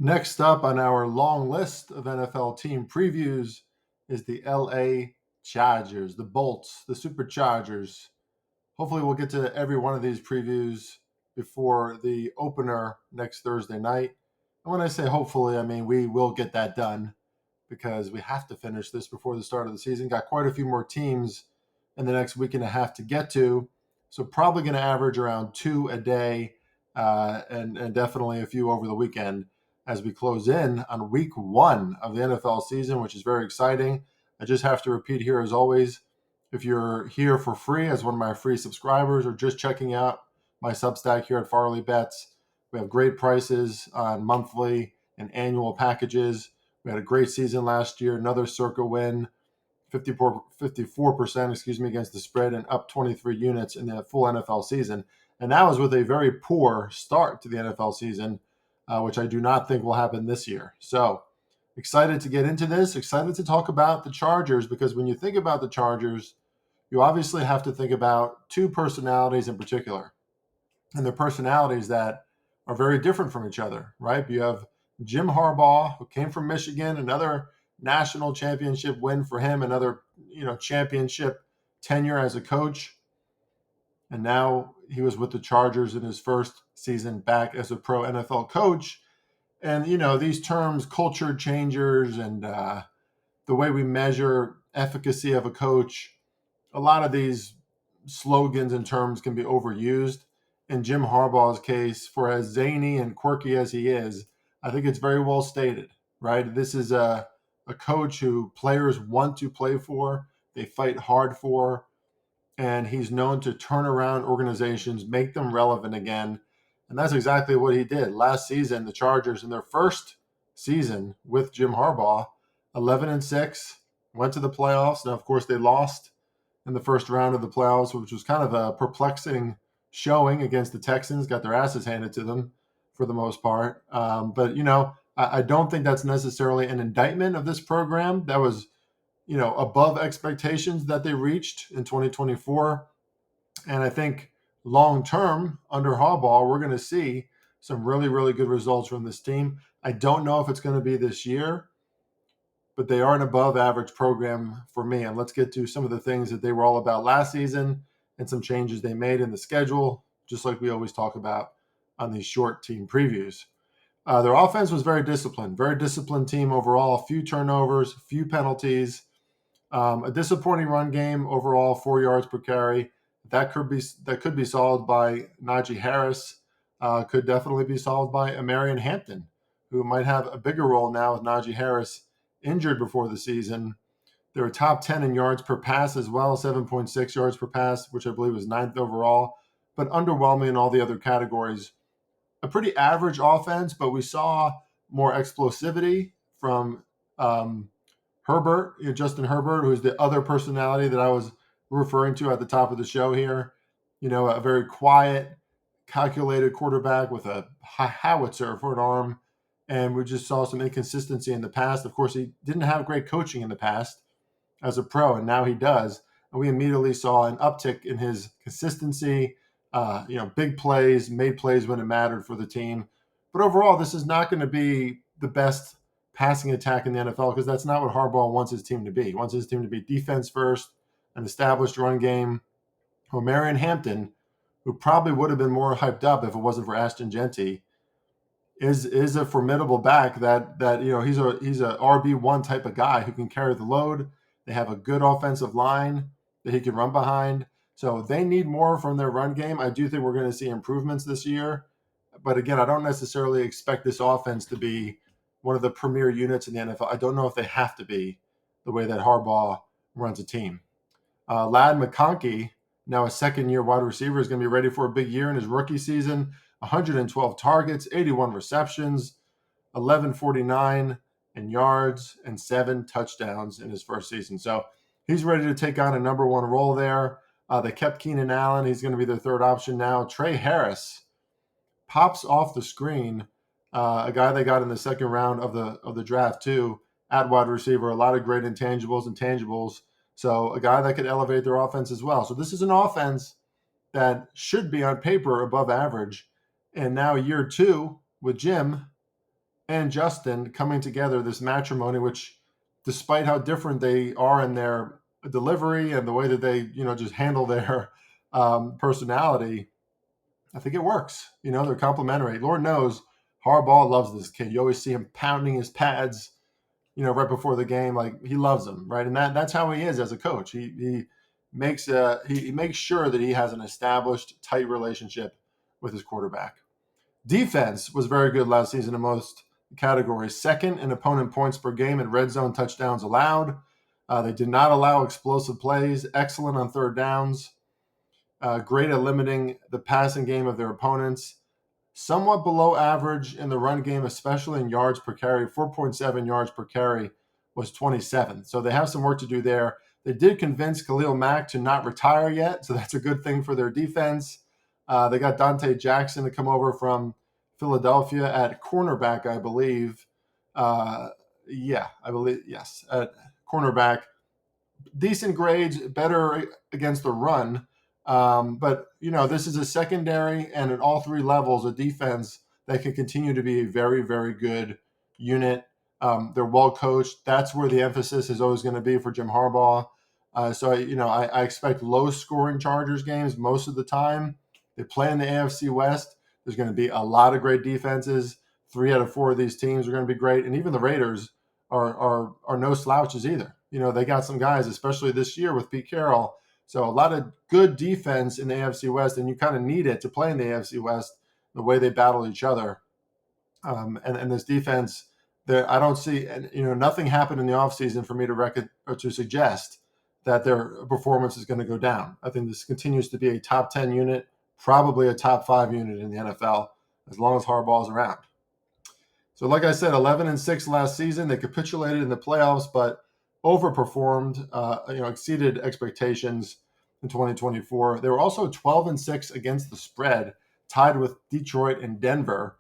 Next up on our long list of NFL team previews is the LA Chargers, the Bolts, the Superchargers. Hopefully, we'll get to every one of these previews before the opener next Thursday night. And when I say hopefully, I mean we will get that done because we have to finish this before the start of the season. Got quite a few more teams in the next week and a half to get to. So, probably going to average around two a day and definitely a few over the weekend as we close in on week one of the NFL season, which is very exciting. I just have to repeat here, as always, if you're here for free as one of my free subscribers or just checking out my Substack here at Farley Bets, we have great prices on monthly and annual packages. We had a great season last year, another circa win, 54%, against the spread and up 23 units in the full NFL season. And that was with a very poor start to the NFL season, which I do not think will happen this year. So excited to get into this, excited to talk about the Chargers, because when you think about the Chargers, you obviously have to think about two personalities in particular. And they're personalities that are very different from each other, right? You have Jim Harbaugh, who came from Michigan, another national championship win for him, another championship tenure as a coach. And now he was with the Chargers in his first season back as a pro NFL coach. And, these terms, culture changers, and the way we measure efficacy of a coach, a lot of these slogans and terms can be overused. In Jim Harbaugh's case, for as zany and quirky as he is, I think it's very well stated, right? This is a coach who players want to play for, they fight hard for, and he's known to turn around organizations, make them relevant again. And that's exactly what he did. Last season, the Chargers, in their first season with Jim Harbaugh, 11-6, went to the playoffs. Now, of course, they lost in the first round of the playoffs, which was kind of a perplexing showing against the Texans, got their asses handed to them for the most part. But I don't think that's necessarily an indictment of this program. That was, above expectations that they reached in 2024. And I think long term under Harbaugh, we're going to see some really, really good results from this team. I don't know if it's going to be this year, but they are an above average program for me. And let's get to some of the things that they were all about last season and some changes they made in the schedule, just like we always talk about on these short team previews. Their offense was very disciplined team overall, few turnovers, few penalties, a disappointing run game overall, 4 yards per carry. That could be solved by Najee Harris, could definitely be solved by Amarian Hampton, who might have a bigger role now with Najee Harris injured before the season. They were top 10 in yards per pass as well, 7.6 yards per pass, which I believe was ninth overall, but underwhelming in all the other categories. A pretty average offense, but we saw more explosivity from Herbert, Justin Herbert, who's the other personality that I was referring to at the top of the show here. A very quiet, calculated quarterback with a howitzer for an arm. And we just saw some inconsistency in the past. Of course, he didn't have great coaching in the past as a pro, and now he does. And we immediately saw an uptick in his consistency, big plays, made plays when it mattered for the team. But overall, this is not going to be the best passing attack in the NFL because that's not what Harbaugh wants his team to be. He wants his team to be defense first, an established run game. Marion Hampton, who probably would have been more hyped up if it wasn't for Ashton Jeanty, is a formidable back that he's a RB1 type of guy who can carry the load. They have a good offensive line that he can run behind. So they need more from their run game. I do think we're going to see improvements this year. But again, I don't necessarily expect this offense to be one of the premier units in the NFL. I don't know if they have to be the way that Harbaugh runs a team. Ladd McConkey, now a second-year wide receiver, is going to be ready for a big year in his rookie season. 112 targets, 81 receptions, 1149 in yards, and 7 touchdowns in his first season. So he's ready to take on a number one role there. They kept Keenan Allen. He's going to be their third option now. Trey Harris pops off the screen, a guy they got in the second round of the draft too, at wide receiver. A lot of great intangibles and tangibles. So a guy that could elevate their offense as well. So this is an offense that should be on paper above average. And now year two with Jim, and Justin coming together, this matrimony, which despite how different they are in their delivery and the way that they, just handle their personality, I think it works. They're complementary. Lord knows Harbaugh loves this kid. You always see him pounding his pads, right before the game. Like, he loves him, right? And that's how he is as a coach. He makes he makes sure that he has an established, tight relationship with his quarterback. Defense was very good last season in most categories. Second in opponent points per game and red zone touchdowns allowed. They did not allow explosive plays. Excellent on third downs. Great at limiting the passing game of their opponents. Somewhat below average in the run game, especially in yards per carry. 4.7 yards per carry was 27th. So they have some work to do there. They did convince Khalil Mack to not retire yet, so that's a good thing for their defense. They got Dante Jackson to come over from Philadelphia at cornerback, I believe. Yes, at cornerback. Decent grades, better against the run. But, this is a secondary and at all three levels, a defense that can continue to be a very, very good unit. They're well coached. That's where the emphasis is always going to be for Jim Harbaugh. I expect low scoring Chargers games most of the time. They play in the AFC West. There's going to be a lot of great defenses. 3 out of 4 of these teams are going to be great. And even the Raiders are no slouches either. They got some guys, especially this year with Pete Carroll. So a lot of good defense in the AFC West, and you kind of need it to play in the AFC West, the way they battle each other. And this defense, I don't see, nothing happened in the offseason for me to suggest that their performance is going to go down. I think this continues to be a top 10 unit, probably a top 5 unit in the NFL, as long as Harbaugh's around. So like I said, 11-6 last season. They capitulated in the playoffs, but overperformed, exceeded expectations in 2024. They were also 12-6 against the spread, tied with Detroit and Denver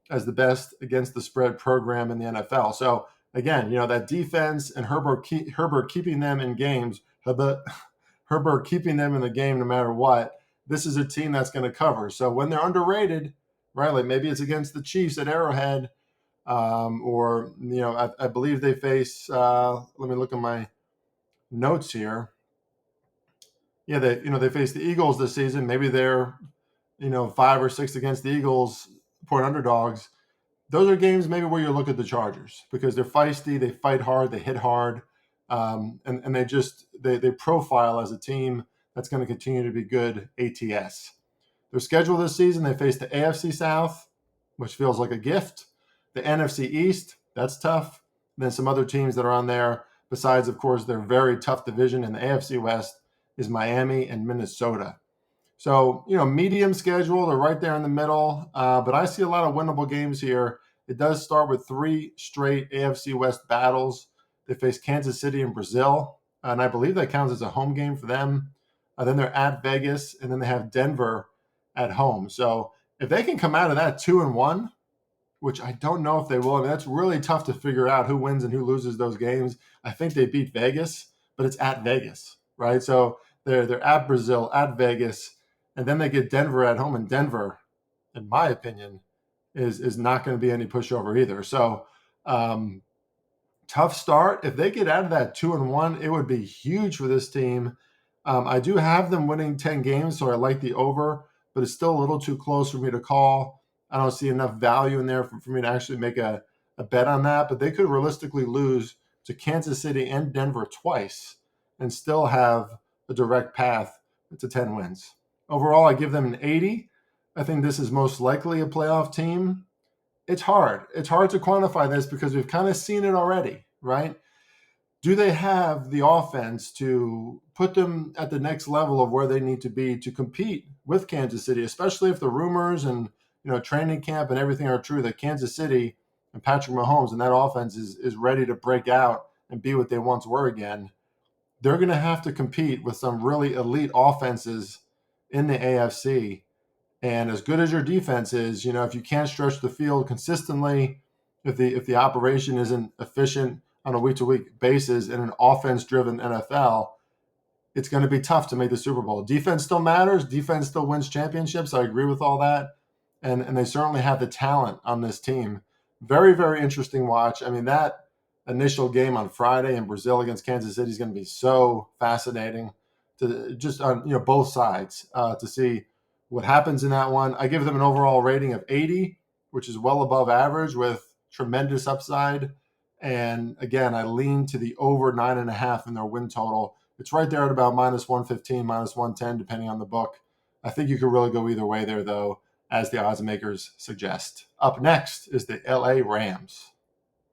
as the best against the spread program in the NFL. So again, that defense and Herbert keeping them in games, Herbert keeping them in the game no matter what. This is a team that's going to cover. So when they're underrated, right, like maybe it's against the Chiefs at Arrowhead, I believe they face. Let me look at my notes here. Yeah, they face the Eagles this season. Maybe they're 5 or 6 against the Eagles, point underdogs. Those are games maybe where you look at the Chargers because they're feisty, they fight hard, they hit hard, and they profile as a team that's going to continue to be good ATS. Their schedule this season, they face the AFC South, which feels like a gift. The NFC East, that's tough. And then some other teams that are on there, besides, of course, their very tough division in the AFC West, is Miami and Minnesota. So, medium schedule, they're right there in the middle. But I see a lot of winnable games here. It does start with 3 straight AFC West battles. They face Kansas City and Brazil, and I believe that counts as a home game for them. Then they're at Vegas, and then they have Denver at home. So if they can come out of that 2-1, which I don't know if they will. I mean, that's really tough to figure out who wins and who loses those games. I think they beat Vegas, but it's at Vegas, right? So they're at Brazil, at Vegas, and then they get Denver at home. And Denver, in my opinion, is not going to be any pushover either. So tough start. If they get out of that 2-1, it would be huge for this team. I do have them winning 10 games, so I like the over, but it's still a little too close for me to call. I don't see enough value in there for me to actually make a bet on that, but they could realistically lose to Kansas City and Denver twice and still have a direct path to 10 wins. Overall, I give them an 80. I think this is most likely a playoff team. It's hard. It's hard to quantify this because we've kind of seen it already, right? Do they have the offense to put them at the next level of where they need to be to compete with Kansas City, especially if the rumors and training camp and everything are true that Kansas City and Patrick Mahomes and that offense is ready to break out and be what they once were again? They're going to have to compete with some really elite offenses in the AFC. And as good as your defense is, if you can't stretch the field consistently, if the operation isn't efficient on a week-to-week basis in an offense-driven NFL, it's going to be tough to make the Super Bowl. Defense still matters. Defense still wins championships. I agree with all that. And they certainly have the talent on this team. Very, very interesting watch. I mean, that initial game on Friday in Brazil against Kansas City is going to be so fascinating to just on both sides to see what happens in that one. I give them an overall rating of 80, which is well above average with tremendous upside. And again, I lean to the over 9.5 in their win total. It's right there at about minus 115, minus 110, depending on the book. I think you could really go either way there, though, as the odds makers suggest. Up next is the LA Rams.